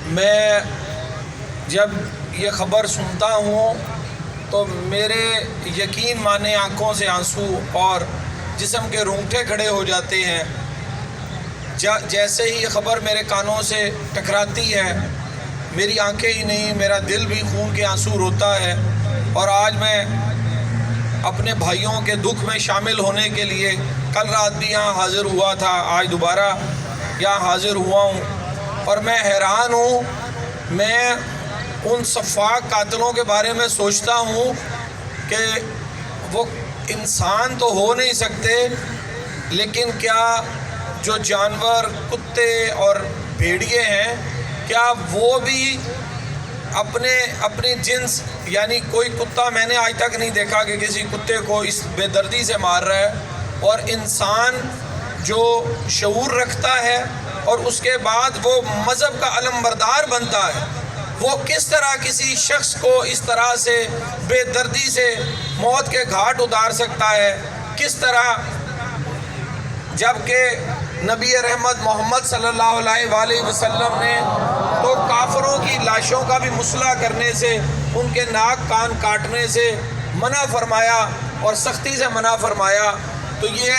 میں جب یہ خبر سنتا ہوں تو میرے یقین مانے آنکھوں سے آنسو اور جسم کے رونگٹے کھڑے ہو جاتے ہیں۔ جیسے ہی یہ خبر میرے کانوں سے ٹکراتی ہے، میری آنکھیں ہی نہیں، میرا دل بھی خون کے آنسو روتا ہے۔ اور آج میں اپنے بھائیوں کے دکھ میں شامل ہونے کے لیے کل رات بھی یہاں حاضر ہوا تھا، آج دوبارہ یہاں حاضر ہوا ہوں، اور میں حیران ہوں۔ میں ان سفاک قاتلوں کے بارے میں سوچتا ہوں کہ وہ انسان تو ہو نہیں سکتے، لیکن کیا جو جانور کتے اور بھیڑیے ہیں، کیا وہ بھی اپنی جنس، یعنی کوئی کتا میں نے آج تک نہیں دیکھا کہ کسی کتے کو اس بے دردی سے مار رہا ہے، اور انسان جو شعور رکھتا ہے اور اس کے بعد وہ مذہب کا علمبردار بنتا ہے، وہ کس طرح کسی شخص کو اس طرح سے بے دردی سے موت کے گھاٹ اتار سکتا ہے؟ کس طرح، جبکہ نبی رحمت محمد صلی اللہ علیہ وآلہ وسلم نے تو کافروں کی لاشوں کا بھی مسئلہ کرنے سے، ان کے ناک کان کاٹنے سے منع فرمایا اور سختی سے منع فرمایا۔ تو یہ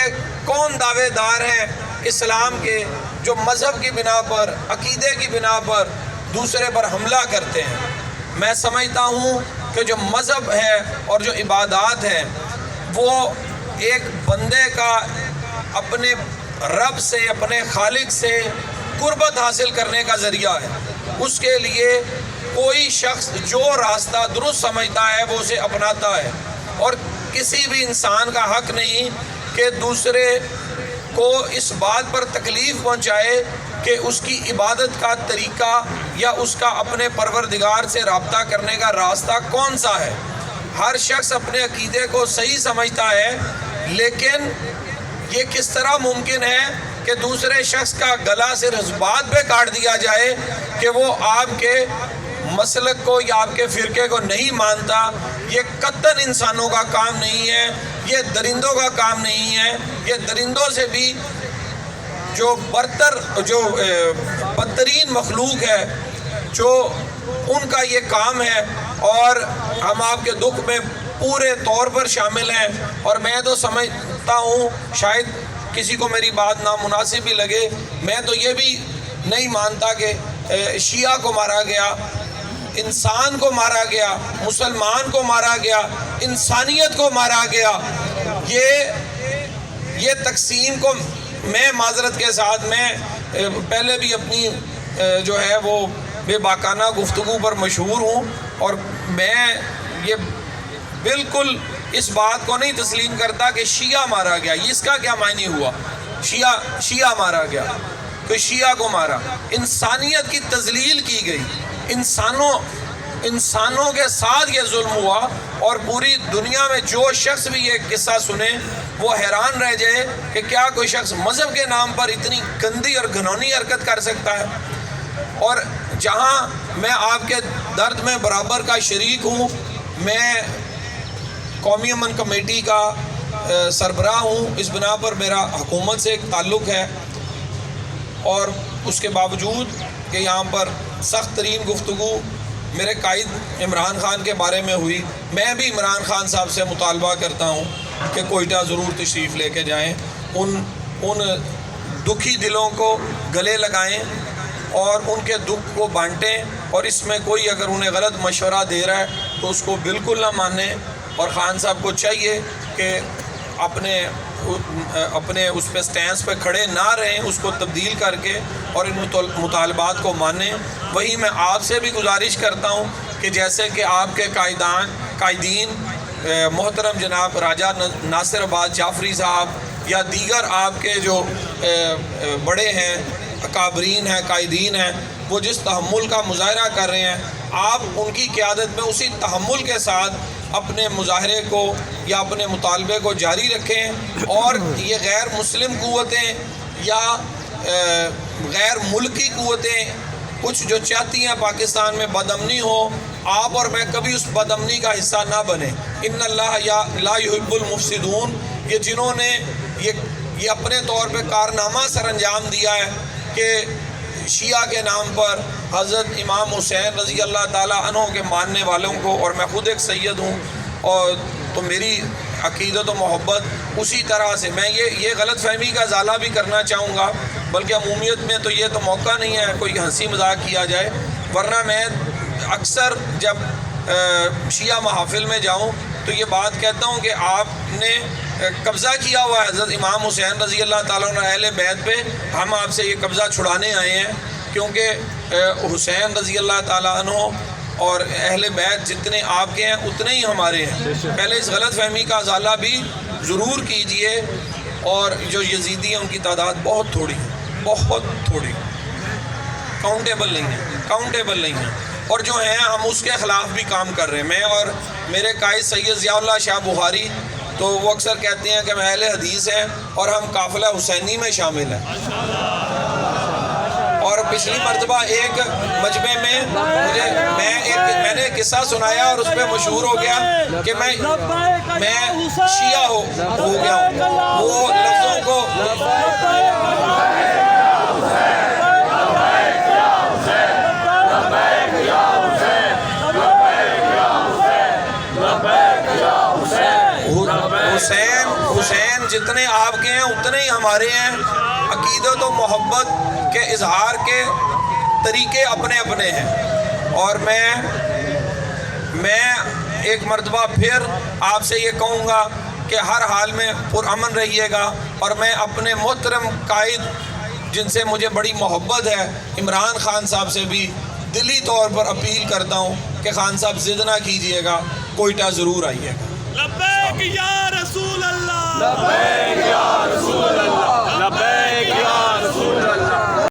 کون دعوے دار ہیں اسلام کے جو مذہب کی بنا پر، عقیدے کی بنا پر دوسرے پر حملہ کرتے ہیں؟ میں سمجھتا ہوں کہ جو مذہب ہے اور جو عبادات ہیں، وہ ایک بندے کا اپنے رب سے، اپنے خالق سے قربت حاصل کرنے کا ذریعہ ہے۔ اس کے لیے کوئی شخص جو راستہ درست سمجھتا ہے وہ اسے اپناتا ہے، اور کسی بھی انسان کا حق نہیں کہ دوسرے کو اس بات پر تکلیف پہنچائے کہ اس کی عبادت کا طریقہ یا اس کا اپنے پروردگار سے رابطہ کرنے کا راستہ کون سا ہے۔ ہر شخص اپنے عقیدے کو صحیح سمجھتا ہے، لیکن یہ کس طرح ممکن ہے کہ دوسرے شخص کا گلا صرف اس بات پہ کاٹ دیا جائے کہ وہ آپ کے مسلک کو یا آپ کے فرقے کو نہیں مانتا؟ یہ قطعاً انسانوں کا کام نہیں ہے، یہ درندوں کا کام نہیں ہے۔ یہ درندوں سے بھی جو بدترین مخلوق ہے، جو ان کا یہ کام ہے، اور ہم آپ کے دکھ میں پورے طور پر شامل ہیں۔ اور میں تو سمجھتا ہوں، شاید کسی کو میری بات نامناسب بھی لگے، میں تو یہ بھی نہیں مانتا کہ شیعہ کو مارا گیا، انسان کو مارا گیا، مسلمان کو مارا گیا، انسانیت کو مارا گیا۔ یہ تقسیم کو میں معذرت کے ساتھ، میں پہلے بھی اپنی جو ہے وہ بے باکانہ گفتگو پر مشہور ہوں، اور میں یہ بالکل اس بات کو نہیں تسلیم کرتا کہ شیعہ مارا گیا۔ اس کا کیا معنی ہوا؟ شیعہ مارا گیا، کہ شیعہ کو مارا؟ انسانیت کی تذلیل کی گئی، انسانوں کے ساتھ یہ ظلم ہوا، اور پوری دنیا میں جو شخص بھی یہ قصہ سنے وہ حیران رہ جائے کہ کیا کوئی شخص مذہب کے نام پر اتنی گندی اور گھنونی حرکت کر سکتا ہے۔ اور جہاں میں آپ کے درد میں برابر کا شریک ہوں، میں قومی امن کمیٹی کا سربراہ ہوں، اس بنا پر میرا حکومت سے ایک تعلق ہے، اور اس کے باوجود کہ یہاں پر سخت ترین گفتگو میرے قائد عمران خان کے بارے میں ہوئی، میں بھی عمران خان صاحب سے مطالبہ کرتا ہوں کہ کوئٹہ ضرور تشریف لے کے جائیں، ان دکھی دلوں کو گلے لگائیں اور ان کے دکھ کو بانٹیں، اور اس میں کوئی اگر انہیں غلط مشورہ دے رہا ہے تو اس کو بالکل نہ مانیں، اور خان صاحب کو چاہیے کہ اپنے اس پہ سٹینس پہ کھڑے نہ رہیں، اس کو تبدیل کر کے اور ان مطالبات کو مانیں۔ وہی میں آپ سے بھی گزارش کرتا ہوں کہ جیسے کہ آپ کے قائدین محترم جناب راجہ ناصر آباد جعفری صاحب یا دیگر آپ کے جو بڑے ہیں، اکابرین ہیں، قائدین ہیں، وہ جس تحمل کا مظاہرہ کر رہے ہیں، آپ ان کی قیادت میں اسی تحمل کے ساتھ اپنے مظاہرے کو یا اپنے مطالبے کو جاری رکھیں، اور یہ غیر مسلم قوتیں یا غیر ملکی قوتیں کچھ جو چاہتی ہیں پاکستان میں بدامنی ہو، آپ اور میں کبھی اس بدامنی کا حصہ نہ بنیں۔ ان اللہ لا یحب المفسدون، یہ جنہوں نے یہ اپنے طور پہ کارنامہ سر انجام دیا ہے کہ شیعہ کے نام پر حضرت امام حسین رضی اللہ تعالیٰ عنہ کے ماننے والوں کو، اور میں خود ایک سید ہوں، اور تو میری عقیدت و محبت اسی طرح سے، میں یہ غلط فہمی کا ازالہ بھی کرنا چاہوں گا، بلکہ عمومیت میں تو یہ تو موقع نہیں ہے کوئی ہنسی مذاق کیا جائے، ورنہ میں اکثر جب شیعہ محافل میں جاؤں تو یہ بات کہتا ہوں کہ آپ نے قبضہ کیا ہوا ہے حضرت امام حسین رضی اللہ تعالیٰ عنہ اہل بیت پہ، ہم آپ سے یہ قبضہ چھڑانے آئے ہیں، کیونکہ حسین رضی اللہ تعالیٰ عنہ اور اہل بیت جتنے آپ کے ہیں اتنے ہی ہمارے ہیں۔ پہلے اس غلط فہمی کا ازالہ بھی ضرور کیجئے، اور جو یزیدی ہیں ان کی تعداد بہت تھوڑی ہے، بہت تھوڑی، کاؤنٹیبل نہیں ہیں، اور جو ہیں ہم اس کے خلاف بھی کام کر رہے ہیں۔ میں اور میرے قائد سید ضیاء اللہ شاہ بخاری تو وہ اکثر کہتے ہیں کہ ہم اہل حدیث ہیں اور ہم قافلہ حسینی میں شامل ہیں، اور پچھلی مرتبہ ایک مجمع میں میں نے قصہ سنایا اور اس پہ مشہور ہو گیا کہ میں شیعہ ہو گیا ہوں، وہ لفظوں کو حسین جتنے آپ کے ہیں اتنے ہی ہمارے ہیں۔ عقیدت و محبت کے اظہار کے طریقے اپنے اپنے ہیں، اور میں ایک مرتبہ پھر آپ سے یہ کہوں گا کہ ہر حال میں پرامن رہیے گا، اور میں اپنے محترم قائد جن سے مجھے بڑی محبت ہے عمران خان صاحب سے بھی دلی طور پر اپیل کرتا ہوں کہ خان صاحب ضد نہ کیجیے گا، کوئٹہ ضرور آئیے گا۔ لبیک یا رسول اللہ، لبیک یا رسول اللہ، لبیک